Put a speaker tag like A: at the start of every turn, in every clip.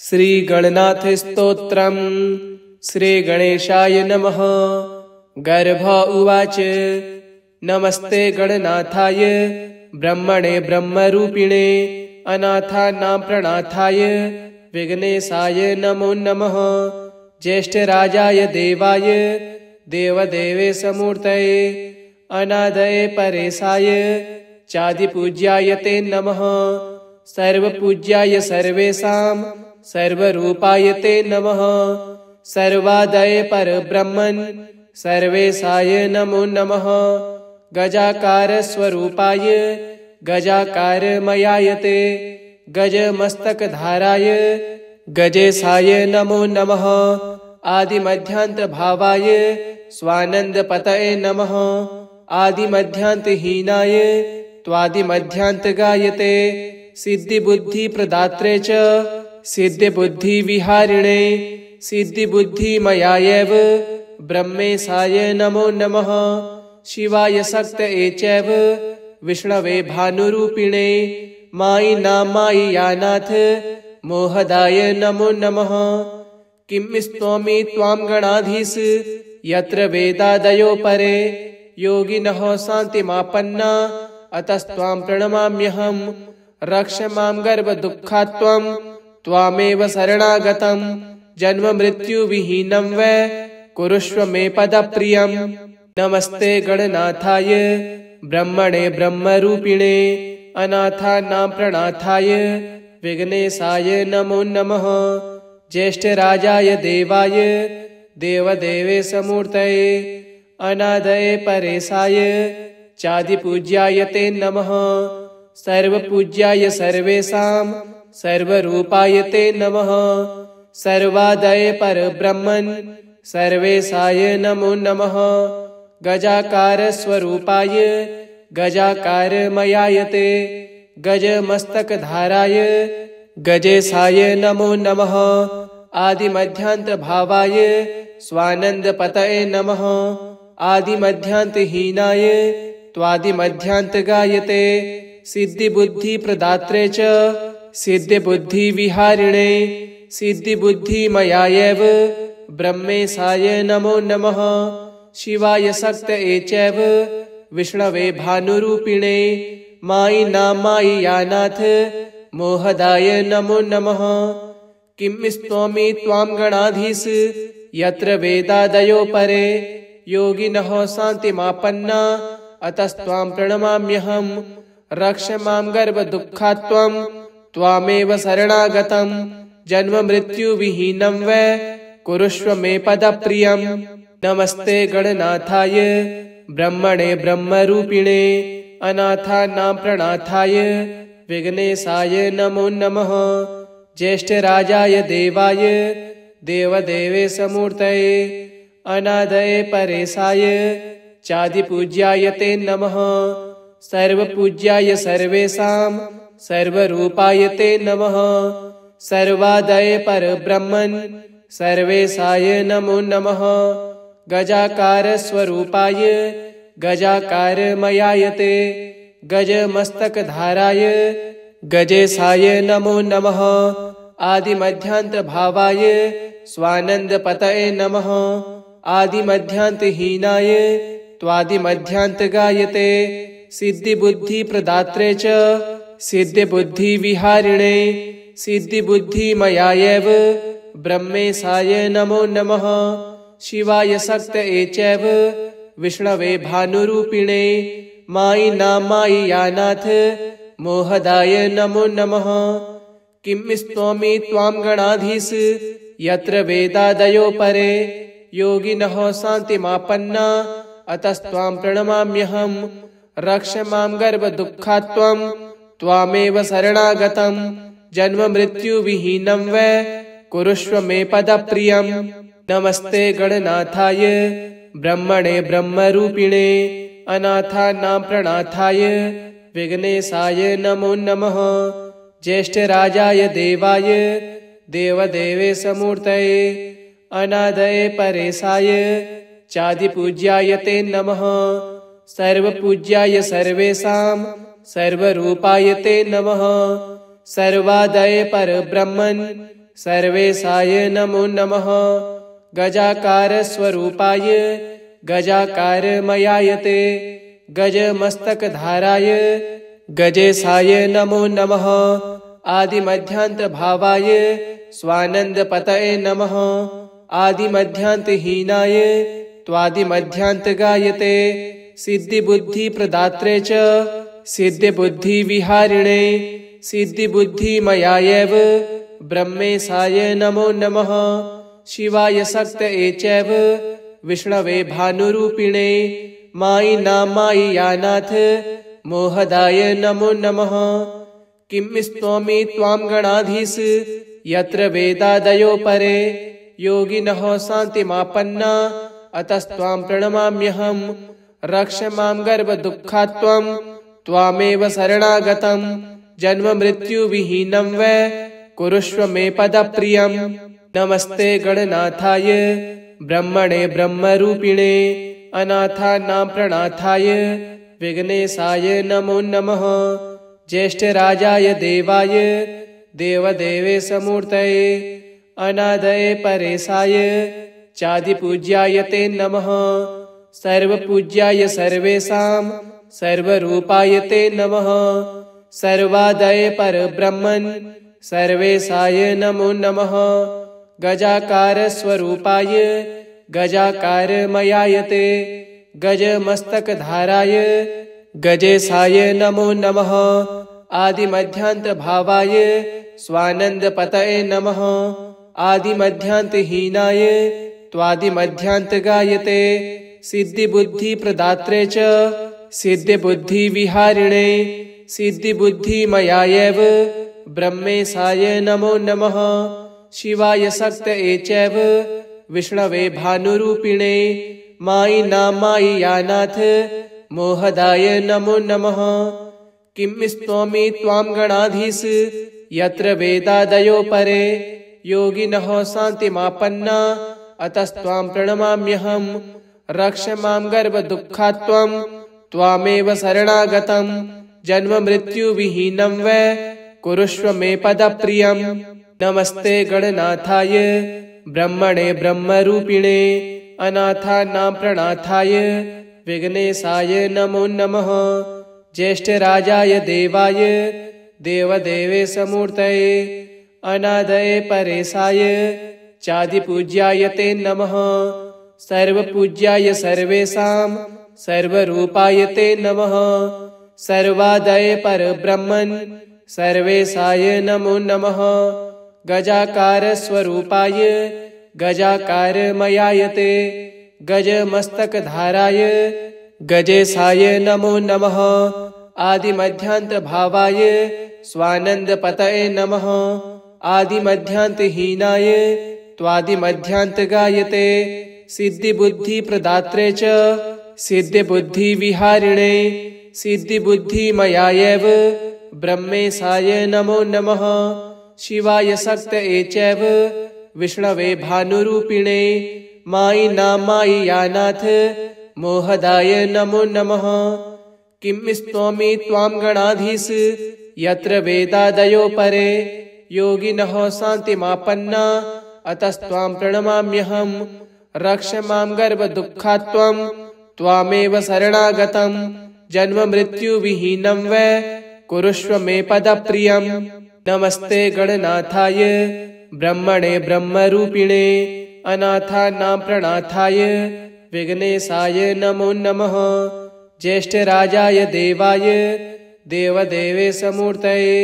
A: श्रीगणनाथ स्तोत्रम्। श्रीगणेशाय नमः। गर्भ उवाच नमस्ते गणनाथाय ब्रह्मणे ब्रह्मरूपिणे अनाथानां प्रणाथाय विघ्नेशाय नमो नमः। ज्येष्ठराजाय देवाय देवदेवेशमूर्तये अनादये परेशाय चादिपूज्याय ते नमः। सर्वपूज्याय सर्वेषां सर्वरूपाय ते नमः। सर्वादये परब्रह्मन् सर्वेशाय नमो नमः। गजाकारस्वरूपाय गजाकारमयाय ते गजमस्तकधाराय गजेशाय नमो नमः। आदिमध्यान्तभावाय स्वानन्दपतये नमः। आदिमध्यान्तहीनाय त्वादिमध्यान्तगायते सिद्धिबुद्धिप्रदात्रे च सिद्धिबुद्धिविहारिणे सिद्धिबुद्धिमयायैव ब्रह्मेशाय नमो नमः। शिवाय शक्तये चैव विष्णवे भानुरूपिणे मायि नामायि यानाथ मोहदाय नमो नमः। किं स्तौमि त्वां गणाधीश यत्र वेदादयो परे योगिनः शान्तिमापन्ना अतस्त्वां प्रणमाम्यहम्। रक्ष मां गर्भदुःखात् त्वामेव शरणागतं जन्ममृत्युविहीनं वै कुरुष्व मे पदप्रियम्। नमस्ते गणनाथाय ब्रह्मणे ब्रह्मरूपिणे अनाथानां प्रणाथाय विघ्नेशाय नमो नमः। ज्येष्ठराजाय देवाय देवदेवेशमूर्तये अनादये परेशाय चादिपूज्याय ते नमः। सर्वपूज्याय सर्वेषां सर्वरूपाय ते नमः। सर्वादये परब्रह्मन् सर्वेशाय नमो नमः। गजाकारस्वरूपाय गजाकारमयाय ते गजमस्तकधाराय गजेशाय नमो नमः। आदिमध्यान्तभावाय स्वानन्दपतये नमः। आदिमध्यान्तहीनाय त्वादिमध्यान्तगायते सिद्धिबुद्धिप्रदात्रे च सिद्धिबुद्धिविहारिणे सिद्धिबुद्धिमयायैव ब्रह्मेशाय नमो नमः। शिवाय शक्तये चैव विष्णवे भानुरूपिणे मायि नामायि यानाथ मोहदाय नमो नमः। किं स्तौमि त्वां गणाधीश यत्र वेदादयो परे योगिनः शान्तिमापन्ना अतस्त्वां प्रणमाम्यहम्। रक्ष मां गर्भदुःखात् त्वामेव शरणागतं जन्ममृत्युविहीनं वै कुरुष्व मे पदप्रियम्। नमस्ते गणनाथाय ब्रह्मणे ब्रह्मरूपिणे अनाथानां प्रणाथाय विघ्नेशाय नमो नमः। ज्येष्ठराजाय देवाय देवदेवेशमूर्तये अनादये परेशाय चादिपूज्याय ते नमः। सर्वपूज्याय सर्वेषां सर्वरूपाय ते नमः। सर्वादये परब्रह्मन् सर्वेशाय नमो नमः। गजाकारस्वरूपाय गजाकारमयाय ते गजमस्तकधाराय गजेशाय नमो नमः। आदिमध्यान्तभावाय स्वानन्दपतये नमः। आदिमध्यान्तहीनाय त्वादिमध्यान्तगायते सिद्धिबुद्धिप्रदात्रे च सिद्धिबुद्धिविहारिणे सिद्धिबुद्धिमयायैव ब्रह्मेशाय नमो नमः। शिवाय शक्तये चैव विष्णवे भानुरूपिणे मायि नामायि यानाथ मोहदाय नमो नमः। किं स्तौमि त्वां गणाधीश यत्र वेदादयो परे योगिनः शान्तिमापन्ना अतस्त्वां प्रणमाम्यहम्। रक्ष मां गर्भदुःखात् त्वामेव शरणागतं जन्ममृत्युविहीनं वै कुरुष्व मे पदप्रियम्। नमस्ते गणनाथाय ब्रह्मणे ब्रह्मरूपिणे अनाथानां प्रणाथाय विघ्नेशाय नमो नमः। ज्येष्ठराजाय देवाय देवदेवेशमूर्तये अनादये परेशाय चादिपूज्याय ते नमः। सर्वपूज्याय सर्वेषां सर्वरूपाय ते नमः। सर्वादये परब्रह्मन् सर्वेशाय नमो नमः। गजाकारस्वरूपाय गजाकारमयायते गजमस्तकधाराय गजेशाय नमो नमः। आदिमध्यान्तभावाय स्वानन्दपतये नमः। आदिमध्यान्तहीनाय त्वादिमध्यान्तगायते सिद्धिबुद्धिप्रदात्रे च सिद्धिबुद्धिविहारिणे सिद्धिबुद्धिमयायैव ब्रह्मेशाय नमो नमः। शिवाय शक्तये चैव विष्णवे भानुरूपिणे मायि नामायि यानाथ मोहदाय नमो नमः। किं स्तौमि त्वां गणाधीश यत्र वेदादयो परे योगिनः शान्तिमापन्ना अतस्त्वां प्रणमाम्यहम्। रक्ष मां गर्भदुःखात् त्वामेव शरणागतं जन्ममृत्युविहीनं वै कुरुष्व मे पदप्रियम्। नमस्ते गणनाथाय ब्रह्मणे ब्रह्मरूपिणे अनाथानां प्रणाथाय विघ्नेशाय नमो नमः। ज्येष्ठराजाय देवाय देवदेवेशमूर्तये अनादये परेशाय चादिपूज्याय ते नमः। सर्वपूज्याय सर्वेषां सर्वरूपाय ते नमः। सर्वादये परब्रह्मन् सर्वेशाय नमो नमः। गजाकारस्वरूपाय गजाकारमयायते गजमस्तकधाराय गजेशाय नमो नमः। आदिमध्यान्तभावाय स्वानन्दपतये नमः। आदिमध्यान्तहीनाय त्वादिमध्यान्तगायते सिद्धिबुद्धिप्रदात्रे च सिद्धिबुद्धिविहारिणे सिद्धिबुद्धिमयायैव ब्रह्मेशाय नमो नमः। शिवाय शक्तये चैव विष्णवे भानुरूपिणे मायि नामायि यानाथ मोहदाय नमो नमः। किं स्तौमि त्वां गणाधीश यत्र वेदादयो परे योगिनः शान्तिमापन्ना अतस्त्वां प्रणमाम्यहम्। रक्ष मां गर्भदुःखात् त्वामेव शरणागतं जन्ममृत्युविहीनं वै कुरुष्व मे पदप्रियम्। नमस्ते गणनाथाय ब्रह्मणे ब्रह्मरूपिणे अनाथानां प्रणाथाय विघ्नेशाय नमो नमः। ज्येष्ठराजाय देवाय देवदेवेशमूर्तये अनादये परेशाय चादिपूज्याय ते नमः। सर्वपूज्याय सर्वेषां सर्वरूपाय ते नमः। सर्वादये परब्रह्मन् सर्वेशाय नमो नमः। गजाकारस्वरूपाय गजाकारमयायते गजमस्तकधाराय गजेशाय नमो नमः। आदिमध्यान्तभावाय स्वानन्दपतये नमः। आदिमध्यान्तहीनाय त्वादिमध्यान्तगायते सिद्धिबुद्धिप्रदात्रे च सिद्धिबुद्धिविहारिणे सिद्धिबुद्धिमयायैव ब्रह्मेशाय नमो नमः। शिवाय शक्तये चैव विष्णवे भानुरूपिणे मायि नामायि यानाथ मोहदाय नमो नमः। किं स्तौमि त्वां गणाधीश यत्र वेदादयो परे योगिनः शान्तिमापन्ना अतस्त्वां प्रणमाम्यहम्। रक्ष मां गर्भदुःखात् त्वामेव शरणागतं जन्ममृत्युविहीनं वै कुरुष्व मे पदप्रियम्। नमस्ते गणनाथाय ब्रह्मणे ब्रह्मरूपिणे अनाथानां प्रणाथाय विघ्नेशाय नमो नमः। ज्येष्ठराजाय देवाय देवदेवेशमूर्तये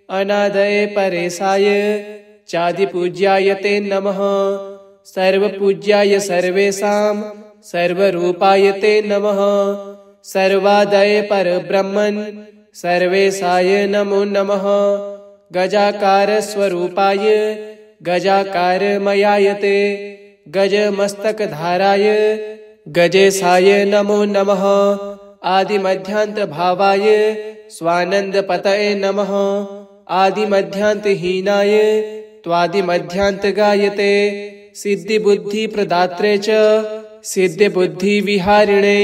A: अनादये परेशाय चादिपूज्याय ते नमः। सर्वपूज्याय सर्वेषां सर्वरूपाय ते नमः। सर्वादये परब्रह्मन् सर्वेशाय नमो नमः। गजाकारस्वरूपाय गजाकारमयायते गजमस्तकधाराय गजेशाय नमो नमः। आदिमध्यान्तभावाय स्वानन्दपतये नमः। आदिमध्यान्तहीनाय त्वादिमध्यान्तगायते सिद्धिबुद्धिप्रदात्रे च सिद्धिबुद्धिविहारिणे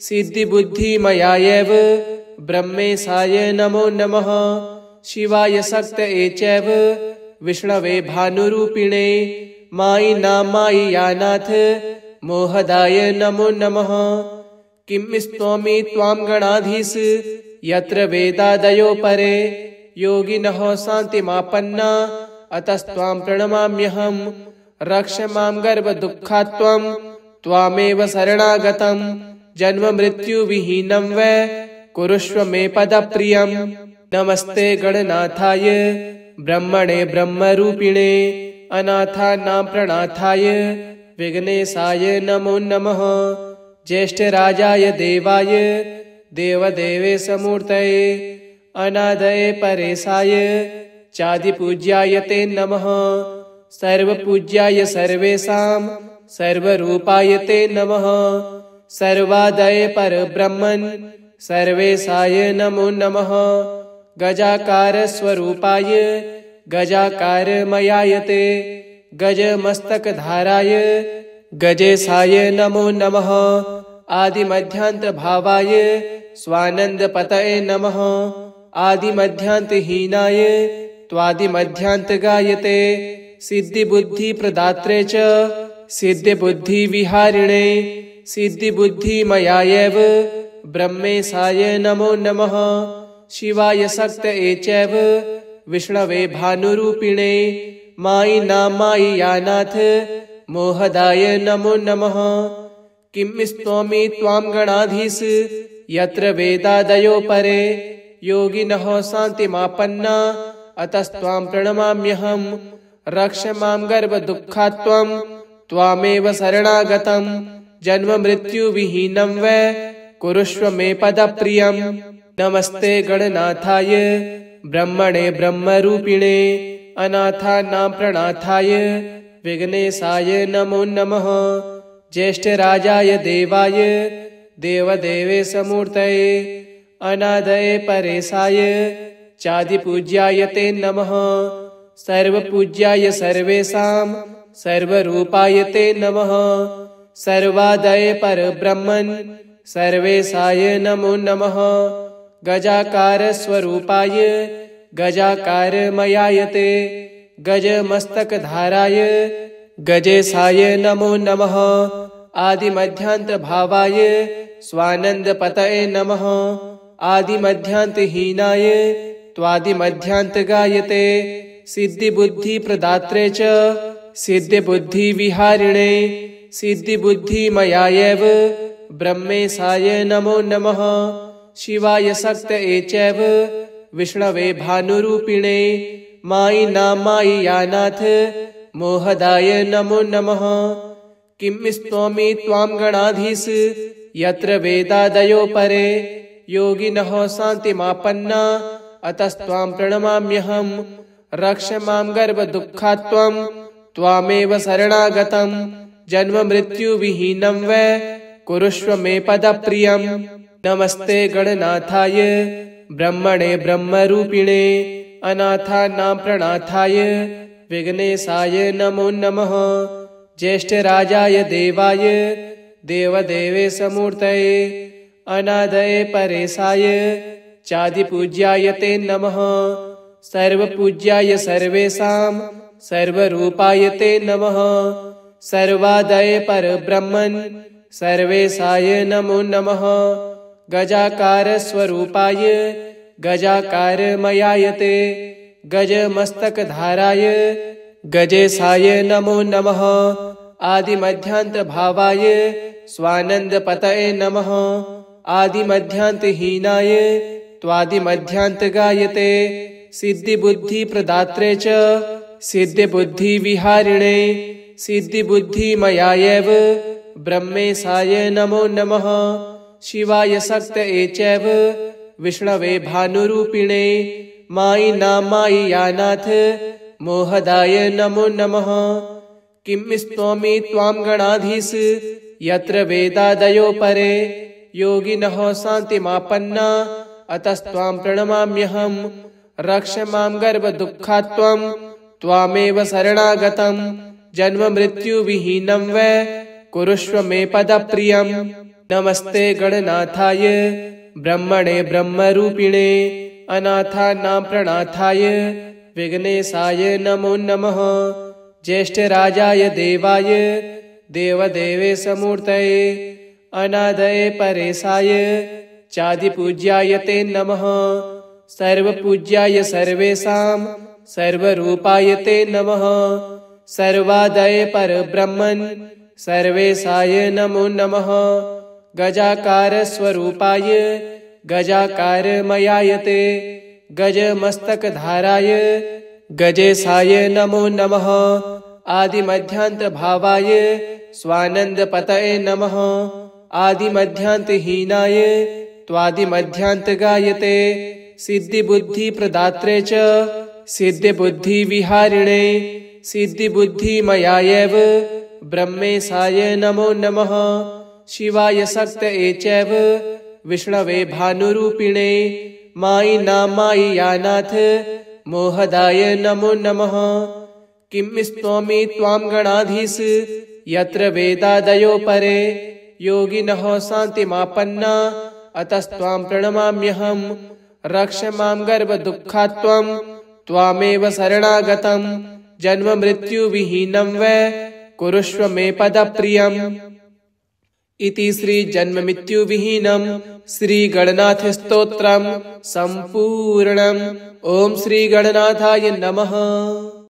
A: सिद्धिबुद्धिमयायैव ब्रह्मेशाय नमो नमः। शिवाय शक्तये चैव विष्णवे भानुरूपिणे मायि नामायियानाथ मोहदाय नमो नमः। किं स्तौमि त्वां गणाधीश यत्र वेदादयो परे योगिनः शान्तिमापन्ना अतस्त्वां प्रणमाम्यहम्। रक्ष मां गर्भदुःखात्त्वं त्वामेव शरणागतं जन्म मृत्युविहीनं वै कुरुष्व मे पदप्रियम्। नमस्ते गणनाथाय ब्रह्मणे ब्रह्मरूपिणे अनाथानां प्रणाथाय विघ्नेशाय नमो नमः। ज्येष्ठराजाय देवाय देवदेवेशमूर्तये अनादये परेशाय चादिपूज्याय ते नमः। सर्वपूज्याय सर्वेषां सर्वरूपाय ते नमः। सर्वादये परब्रह्मन् सर्वेशाय नमो नमः। गजाकारस्वरूपाय गजाकारमयाय ते गजमस्तकधाराय गजेशाय नमो नमः। आदिमध्यान्तभावाय स्वानन्दपतये नमः। आदिमध्यान्तहीनाय त्वादिमध्यान्तगायते सिद्धिबुद्धिप्रदात्रे च सिद्धिबुद्धिविहारिणे सिद्धिबुद्धिमयायैव ब्रह्मेशाय नमो नमः। शिवाय शक्तये चैव विष्णवे भानुरूपिणे मायि नामायियानाथ मोहदाय नमो नमः। किं स्तौमि त्वां गणाधीश यत्र वेदादयो परे योगिनः शान्तिमापन्ना अतस्त्वां प्रणमाम्यहम्। रक्ष मां गर्भदुःखात्त्वं त्वामेव शरणागतं जन्म मृत्युविहीनं वै कुरुष्व मे पदप्रियम्। नमस्ते गणनाथाय ब्रह्मणे ब्रह्मरूपिणे अनाथानां प्रणाथाय विघ्नेशाय नमो नमः। ज्येष्ठराजाय देवाय देवदेवेशमूर्तये अनादये परेशाय चादिपूज्याय ते नमः। सर्वपूज्याय सर्वेषां सर्वरूपाय ते नमः। सर्वादये परब्रह्मन् सर्वेशाय नमो नमः। गजाकारस्वरूपाय गजाकारमयाय ते गजमस्तकधाराय गजेशाय नमो नमः। आदिमध्यान्तभावाय स्वानन्दपतये नमः। आदिमध्यान्तहीनाय त्वादिमध्यान्तगायते सिद्धिबुद्धिप्रदात्रे च सिद्धिबुद्धिविहारिणे सिद्धिबुद्धिमयायैव ब्रह्मेशाय नमो नमः। शिवाय शक्तये चैव विष्णवे भानुरूपिणे मायि नामायियानाथ मोहदाय नमो नमः। किं स्तौमि त्वां गणाधीश यत्र वेदादयो परे योगिनः शान्तिमापन्ना अतस्त्वां प्रणमाम्यहम्। रक्ष मां गर्भदुःखात्त्वं त्वामेव शरणागतं जन्म मृत्युविहीनं वै कुरुष्व मे पदप्रियम्। नमस्ते गणनाथाय ब्रह्मणे ब्रह्मरूपिणे अनाथानां प्रणाथाय विघ्नेशाय नमो नमः। ज्येष्ठराजाय देवाय देवदेवेशमूर्तये अनादये परेशाय चादिपूज्याय ते नमः। सर्वपूज्याय सर्वेषां सर्वरूपाय ते नमः। सर्वादये परब्रह्मन् सर्वेशाय नमो नमः। गजाकारस्वरूपाय गजाकारमयाय ते गजमस्तकधाराय गजेशाय नमो नमः। आदिमध्यान्तभावाय स्वानन्दपतये नमः। आदिमध्यान्तहीनाय त्वादिमध्यान्तगायते सिद्धिबुद्धिप्रदात्रे च सिद्धिबुद्धिविहारिणे सिद्धिबुद्धिमयायैव ब्रह्मेशाय नमो नमः। शिवाय शक्तये चैव विष्णवे भानुरूपिणे मायि नामायियानाथ मोहदाय नमो नमः। किं स्तौमि त्वां गणाधीश यत्र वेदादयो परे योगिनः शान्तिमापन्ना अतस्त्वां प्रणमाम्यहम्। रक्ष मां गर्भदुःखात्त्वं त्वामेव शरणागतं जन्म मृत्युविहीनं वै कुरुष्व मे पदप्रियम्। नमस्ते गणनाथाय ब्रह्मणे ब्रह्मरूपिणे अनाथानां प्रणाथाय विघ्नेशाय नमो नमः। ज्येष्ठराजाय देवाय देवदेवेशमूर्तये अनादये परेशाय चादिपूज्याय ते नमः। सर्वपूज्याय सर्वेषां सर्वरूपाय ते नमः। सर्वादये परब्रह्मन् सर्वेशाय नमो नमः। गजाकारस्वरूपाय गजाकारमयाय ते गजमस्तकधाराय गजेशाय नमो नमः। आदिमध्यान्तभावाय स्वानन्दपतये नमः। आदिमध्यान्तहीनाय त्वादिमध्यान्तगायते सिद्धिबुद्धिप्रदात्रे च सिद्धिबुद्धिविहारिणे सिद्धिबुद्धिमयायैव ब्रह्मेशाय नमो नमः। शिवाय शक्तये चैव विष्णवे भानुरूपिणे मायि नामायि यानाथ मोहदाय नमो नमः। किं स्तौमि त्वां गणाधीश यत्र वेदादयो परे योगिनः शान्तिमापन्ना अतस्त्वां प्रणमाम्यहम्। रक्ष मां गर्भदुःखात् त्वामेव शरणागतं जन्ममृत्युविहीनं वै कुरुष्व मे पदप्रियम्। इति श्रीजन्ममृत्युविहीनं श्रीगणनाथस्तोत्रम् सम्पूर्णम्। ॐ श्रीगणनाथाय नमः।